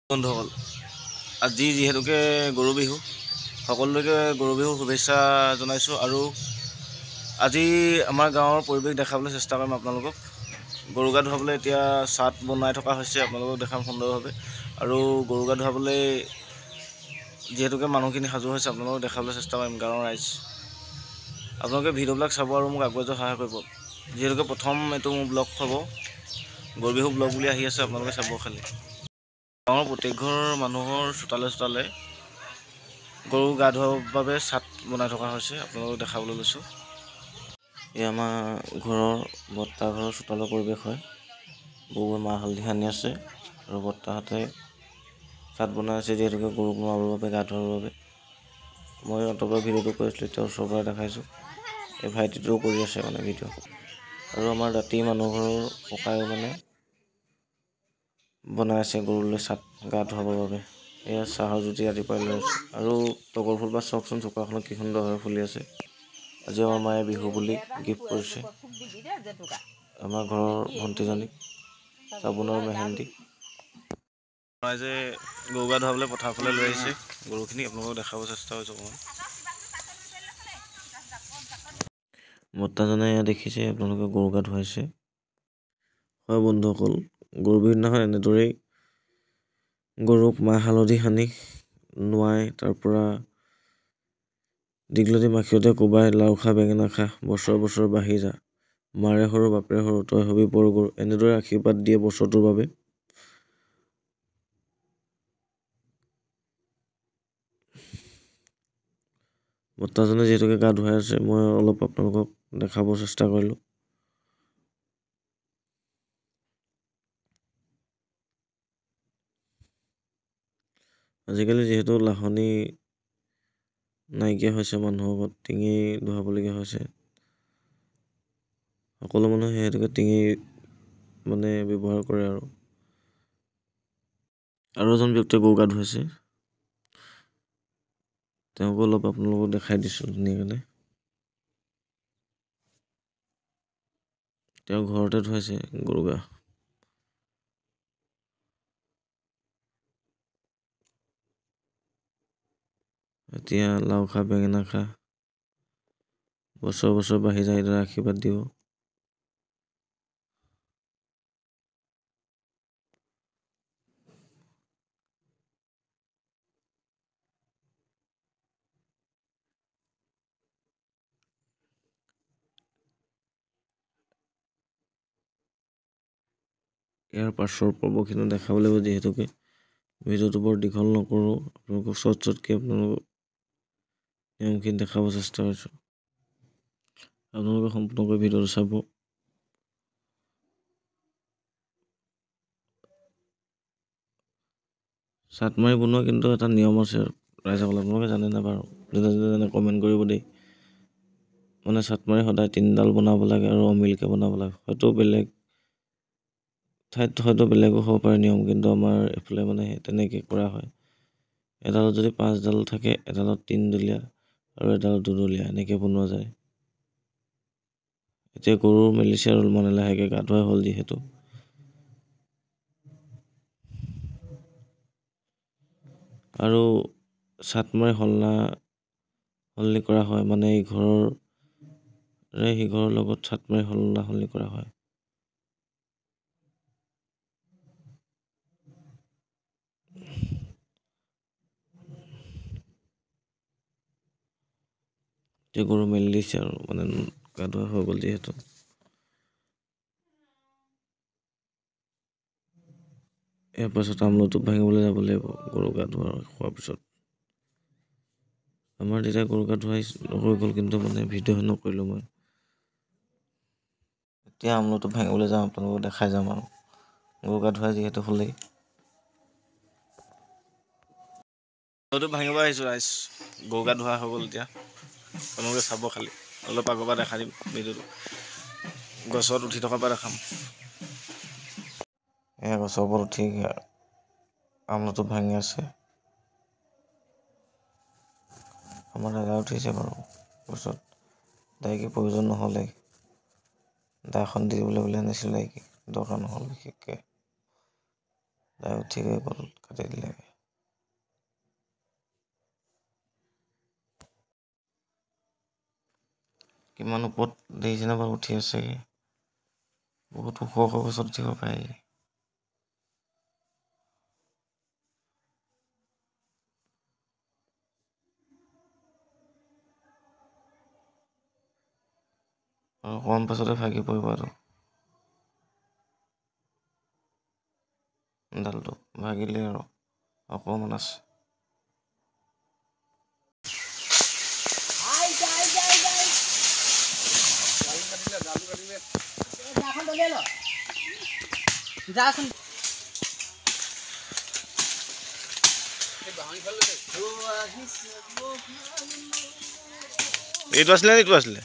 বন্ধুসকল, আজি যিহেতুকে গৰু বিহু, সকলোকে গৰু বিহুৰ শুভেচ্ছা জনাইছোঁ। আৰু আজি আমাৰ গাঁৱৰ পৰিৱেশ দেখাবলৈ চেষ্টা কৰিম আপোনালোকক। গৰু গা ধুৱাবলৈ এতিয়া চাট বনাই থকা হৈছে, আপোনালোকক দেখাম সুন্দৰভাৱে। আৰু গৰু গা ধুৱাবলৈ যিহেতুকে মানুহখিনি সাজু হৈছে, আপোনালোকক দেখাবলৈ চেষ্টা কৰিম গাঁৱৰ ৰাইজ। আপোনালোকে ভিডিঅ'বিলাক চাব আৰু মোক আগুৱাই যোৱাত সহায় কৰিব। যিহেতুকে প্ৰথম এইটো মোৰ ব্লগ হ'ব, গৰু বিহু ব্লগ বুলি আহি আছে, আপোনালোকে চাব খালি। গাঁৱৰ প্ৰত্যেক ঘৰ মানুহৰ চোতালে চোতালে গৰু গা ধোৱাৰ বাবে চাট বনাই থকা হৈছে, আপোনালোকক দেখাবলৈ লৈছোঁ। এই আমাৰ ঘৰৰ বৰ্তা ঘৰৰ চোতালৰ পৰিৱেশ হয়। বৌৱে মাহ হালধি সানি আছে আৰু বৰ্তাহঁতে চাট বনাই আছে, যিহেতুকে গৰুক নোৱাবৰ বাবে, গা ধোৱাৰ বাবে। মই অন্তৰ পৰা ভিডিঅ'টো কৰিছিলোঁ, এতিয়া ওচৰৰ পৰা দেখাইছোঁ। এই ভাইটিটোও কৰি আছে মানে ভিডিঅ'। আৰু আমাৰ দাঁতি মানুহ ঘৰৰ ককায়ো মানে বনাই আছে গৰুলৈ চাট গা ধুৱাবৰ বাবে। এয়া চাহৰ জুতি ৰাতিপুৱাই লৈ আছে। আৰু তগৰ ফুলপাহ চাওকচোন, চুকাখনত কি সুন্দৰভাৱে ফুলি আছে। আজি আমাৰ মায়ে বিহু বুলি গিফ্ট কৰিছে আমাৰ ঘৰৰ ভণ্টিজনীক চাবোন আৰু মেহেন্দি। ৰাইজে গৰু গা ধুৱাবলৈ পথাৰৰ ফালে লৈ আহিছে গৰুখিনি, আপোনালোকক দেখাব চেষ্টা কৰিছোঁ অকণমান। বৰ্তাজনে দেখিছে আপোনালোকে গৰু গা ধুৱাইছে। হয় বন্ধুসকল, গৰু বিহুৰ দিনাখন এনেদৰেই গৰুক মাহ হালধি সানি নোৱাই, তাৰ পৰা দীঘলতি মাখিয়তে কোবাই, লাও খা বেঙেনা খা বছৰ বছৰ বাঢ়ি যা, মাৰে সৰু বাপেৰে সৰু তই হবি বৰ গৰু, এনেদৰে আশীৰ্বাদ দিয়ে বছৰটোৰ বাবে। বৰ্তাজনে যিহেতুকে গা ধুৱাই আছে, মই অলপ আপোনালোকক দেখাব চেষ্টা কৰিলোঁ। আজিকালি যিহেতু লাহনী নাইকিয়া হৈছে, মানুহৰ ঘৰত টিঙি ধুৱাবলগীয়া হৈছে। সকলো মানুহে সেইহেতুকে টিঙি মানে ব্যৱহাৰ কৰে। আৰু এজন ব্যক্তিয়ে গৰু গা ধুৱাইছে, তেওঁকো অলপ আপোনালোকক দেখাই দিছোঁ ধুনীয়াকৈ। তেওঁ ঘৰতে ধুৱাইছে গৰু গা। এতিয়া লাও খা বেঙেনা খা বছৰ বছৰ বাঢ়ি যায়, এইদৰে আশীৰ্বাদ দিব। ইয়াৰ পাছৰ পৰ্বখিনি দেখাব লাগিব, যিহেতুকে ভিডিঅ'টো বৰ দীঘল নকৰোঁ, আপোনালোকক চটকৈ আপোনালোকক নিয়মখিনি দেখাব চেষ্টা কৰিছোঁ। আপোনালোকে সম্পূৰ্ণকৈ ভিডিঅ'টো চাব। চাট মাৰি বনোৱা কিন্তু এটা নিয়ম আছে ৰাইজসকল, আপোনালোকে জানে নে বাৰু? যোনে কমেণ্ট কৰিব দেই। মানে চাট মাৰি সদায় 3ডাল বনাব লাগে আৰু অমিলকৈ বনাব লাগে। হয়তো বেলেগ ঠাইত হয়তো বেলেগো হ'ব পাৰে নিয়ম, কিন্তু আমাৰ এইফালে মানে তেনেকৈ কৰা হয়। এডালত যদি 5ডাল থাকে, এডালত 3ডলীয়া আৰু এডালত 2ডলীয়া, এনেকৈ বনোৱা যায়। এতিয়া গৰু মেলিছে আৰু মানে লাহেকৈ গা ধুৱাই হ'ল যিহেতু। আৰু চাট মাৰি সলনি কৰা হয়, মানে ইঘৰৰে সিঘৰৰ লগত চাট মাৰি সলনি কৰা হয়। এতিয়া গৰু মেলি দিছে আৰু মানে গা ধোৱা হৈ গ'ল যিহেতু। ইয়াৰ পাছত আমলটো ভাঙিবলৈ যাব লাগিব গৰু গা ধোৱা খোৱাৰ পিছত। আমাৰ দেউতাই গৰু গা ধুৱাই হৈ গ'ল, কিন্তু মানে ভিডিঅ' নকৰিলোঁ মই। এতিয়া আমলটো ভাঙিবলৈ যাওঁ, আপোনালোকক দেখাই যাম আৰু গৰু গা ধুৱাই যিহেতু হ'লেই। আমলটো ভাঙিব আহিছোঁ ৰাইজ, গৰু গা ধোৱা হৈ গ'ল এতিয়া। আপোনালোকে চাব খালি, অলপ আগৰ পৰা দেখাই দিম ভিডিঅ'টো। গছত উঠি থকাৰ পৰা দেখাম। এয়া গছৰ ওপৰত উঠি আমলটো ভাঙি আছে। আমাৰ দাদা উঠিছে বাৰু গছত, দাইকি প্ৰয়োজন নহ'লে দাখন দি দিবলৈ বুলি আনিছিল, দাইকি দৰকাৰ নহ'ল বিশেষকৈ। দাই উঠি গৈ গ'ল। কাটি দিলে কিমান ওপৰত দেখিছেনে বাৰু উঠি আছেগে বহুত ওখ ওখ গছত উঠিব পাৰে আৰু অকণমান পাছতে ভাগি পৰিব আৰু ডালটো ভাগিলে আৰু অকণমান আছে এইটো আছিলে এইটো আছিলে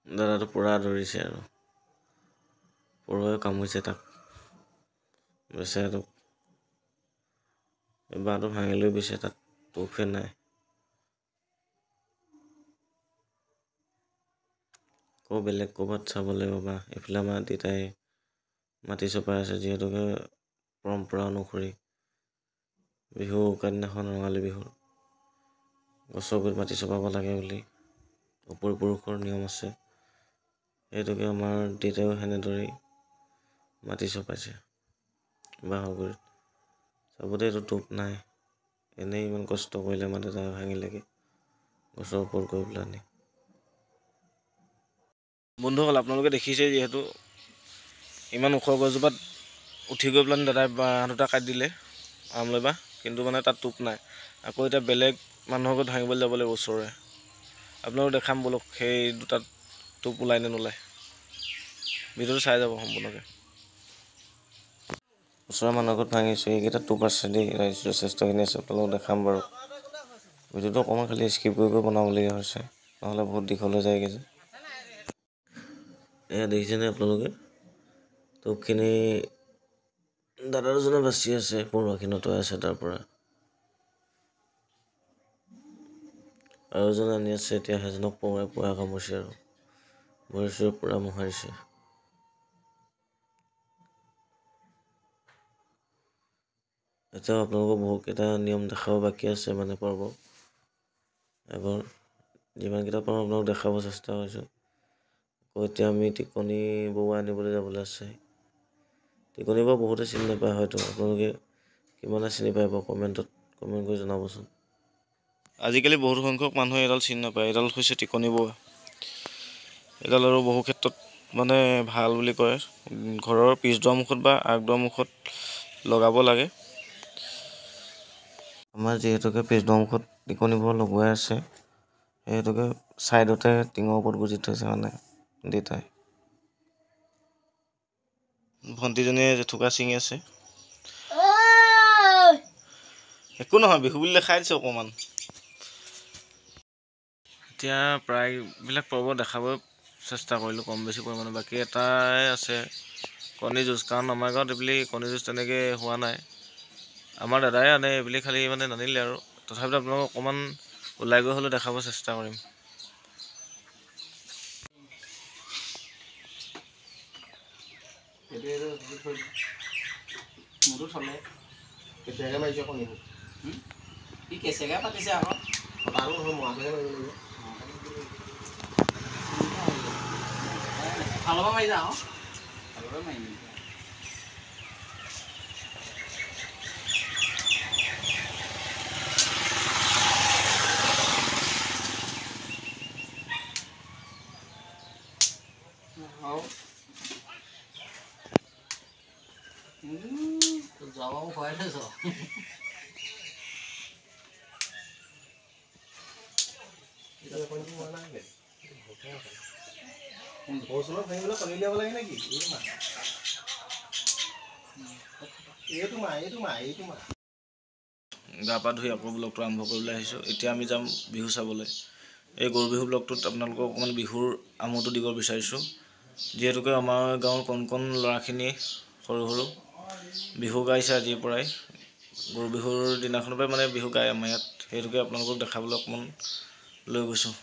দাদাটো পুৰা ধৰিছে আৰু পৰুৱাই কামুৰিছে তাক বেচেৰাটোক এই বাঁহটো ভাঙি লৈ গৈছে তাত তোফে নাই আকৌ বেলেগ ক'ৰবাত চাব লাগিব বা এইফালে আমাৰ দেউতাই মাটি চপাই আছে যিহেতুকে পৰম্পৰা অনুসৰি বিহু উৰুকাৰ দিনাখন ৰঙালী বিহুৰ গছৰ গুৰিত মাটি চপাব লাগে বুলি উপৰি পুৰুষৰ নিয়ম আছে সেইটোকে আমাৰ দেউতাইও সেনেদৰেই মাটি চপাইছে বাঁহৰ গুৰিত চাবতে এইটো টোপ নাই এনেই ইমান কষ্ট কৰিলে আমাৰ দেউতাই ভাঙিলেগে গছৰ ওপৰত গৈ পেলাই আনি বন্ধুসকল আপোনালোকে দেখিছে যিহেতু ইমান ওখ গছজোপাত উঠি গৈ পেলাই দাদাই বাঁহ দুটা কাটি দিলে আমলৈ বাঁহ কিন্তু মানে তাত টোপ নাই আকৌ এতিয়া বেলেগ মানুহৰ ঘৰত ভাঙিবলৈ যাব লাগিব ওচৰৰে আপোনালোকক দেখাম বলক সেই দুটাত টোপ ওলাই নে নোলায় ভিডিঅ'টো চাই যাব সম্পূৰ্ণকৈ ওচৰৰ মানুহৰ ঘৰত ভাঙিছোঁ এইকেইটা টোপ আছে দেই যথেষ্টখিনি আছে আপোনালোকক দেখাম বাৰু ভিডিঅ'টো অকণমান খালি স্কিপ কৰি বনাবলগীয়া হৈছে নহ'লে বহুত দীঘল হৈ যায়গৈ যে এয়া দেখিছেনে আপোনালোকে টোপখিনি দাদা দুজনে বাচি আছে পৰুৱাখিনি আঁতৰাই আছে তাৰ পৰা আৰু এজন আনি আছে এতিয়া সেইজনক পৰুৱাই পুৰা কামুৰিছে আৰু ভৰি চৰি পুৰা মোহাৰিছে এতিয়াও আপোনালোকৰ বহুতকেইটা নিয়ম দেখাব বাকী আছে মানে পৰ্ব এবাৰ যিমানকেইটা পাৰোঁ আপোনালোক দেখাব চেষ্টা কৰিছোঁ আকৌ এতিয়া আমি টিকনি বৰুৱা আনিবলৈ যাবলৈ আছে টিকনি বৰুৱা বহুতে চিনি নাপায় হয়তো আপোনালোকে কিমানে চিনি পাই বাৰু কমেণ্ট কৰি জনাবচোন আজিকালি বহুত সংখ্যক মানুহে এডাল চিনি নাপায় এডাল হৈছে টিকনি বৰুৱা এডাল আৰু বহু ক্ষেত্ৰত মানে ভাল বুলি কয় ঘৰৰ পিছ দুৱাৰমুখত বা আগ দুৱাৰমুখত লগাব লাগে আমাৰ যিহেতুকে পিছ দুৱাৰমুখত টিকনি বৰুৱা লগোৱাই আছে সেইহেতুকে ছাইডতে টিঙৰ ওপৰত গুজি থৈছে মানে দেউতাই ভণ্টিজনীয়ে জেঠুকা ছিঙি আছে একো নহয় বিহু বুলি দেখাই দিছে অকণমান এতিয়া প্ৰায়বিলাক পৰ্ব দেখাব চেষ্টা কৰিলোঁ কম বেছি পৰিমাণে বাকী এটাই আছে কণী যুঁজ কাৰণ আমাৰ গাঁৱত এইবুলি কণী যুঁজ তেনেকৈ হোৱা নাই আমাৰ দাদাই আনে এইবুলি খালি মানে নানিলে আৰু তথাপিতো আপোনালোকক অকণমান ওলাই গৈ হ'লেও দেখাব চেষ্টা কৰিম পাতিছে আকৌ ফালৰ পৰা মাৰি যাওঁ ফালৰ পৰা মাৰি যাব ভয় থৈছ গা পা ধুই আকৌ ব্লগটো আৰম্ভ কৰিবলৈ আহিছোঁ এতিয়া আমি যাম বিহু চাবলৈ এই গৰু বিহু ব্লগটোত আপোনালোকক অকণমান বিহুৰ আমোদো দিব বিচাৰিছোঁ যিহেতুকে আমাৰ গাঁৱৰ কণ কণ ল'ৰাখিনি সৰু সৰু বিহু গাইছে আজিৰ পৰাই। গৰু বিহুৰ দিনাখনৰ পৰাই মানে বিহু গায় আমাৰ ইয়াত, সেইটোকে আপোনালোকক দেখাবলৈ অকণমান লৈ গৈছোঁ।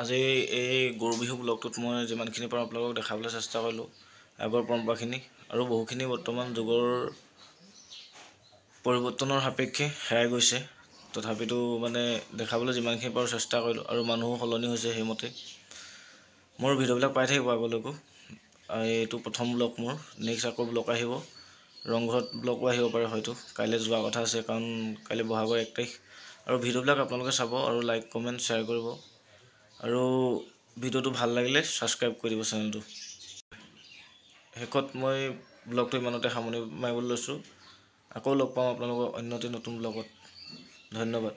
আজি এই গৰু বিহু ব্লগটোত মই যিমানখিনি পাৰোঁ আপোনালোকক দেখাবলৈ চেষ্টা কৰিলোঁ আগৰ পৰম্পৰাখিনি, আৰু বহুখিনি বৰ্তমান যুগৰ পৰিৱৰ্তনৰ সাপেক্ষে হেৰাই গৈছে। তথাপিতো মানে দেখাবলৈ যিমানখিনি পাৰোঁ চেষ্টা কৰিলোঁ, আৰু মানুহো সলনি হৈছে সেইমতে। মোৰ ভিডিঅ'বিলাক পাই থাকিব আগলৈকো। এইটো প্ৰথম ব্লগ মোৰ, নেক্সট আকৌ ব্লগ আহিব, ৰংঘৰত ব্লগো আহিব পাৰে হয়তো। কাইলৈ যোৱা কথা আছে, কাৰণ কাইলৈ বহাগৰ 1 তাৰিখ। আৰু ভিডিঅ'বিলাক আপোনালোকে চাব আৰু লাইক কমেণ্ট শ্বেয়াৰ কৰিব, আৰু ভিডিঅ'টো ভাল লাগিলে ছাবস্ক্ৰাইব কৰি দিব চেনেলটো। শেষত মই ব্লগটো ইমানতে সামৰণি মাৰিবলৈ লৈছোঁ। আকৌ লগ পাম আপোনালোকৰ অন্য এটি নতুন ব্লগত। ধন্যবাদ।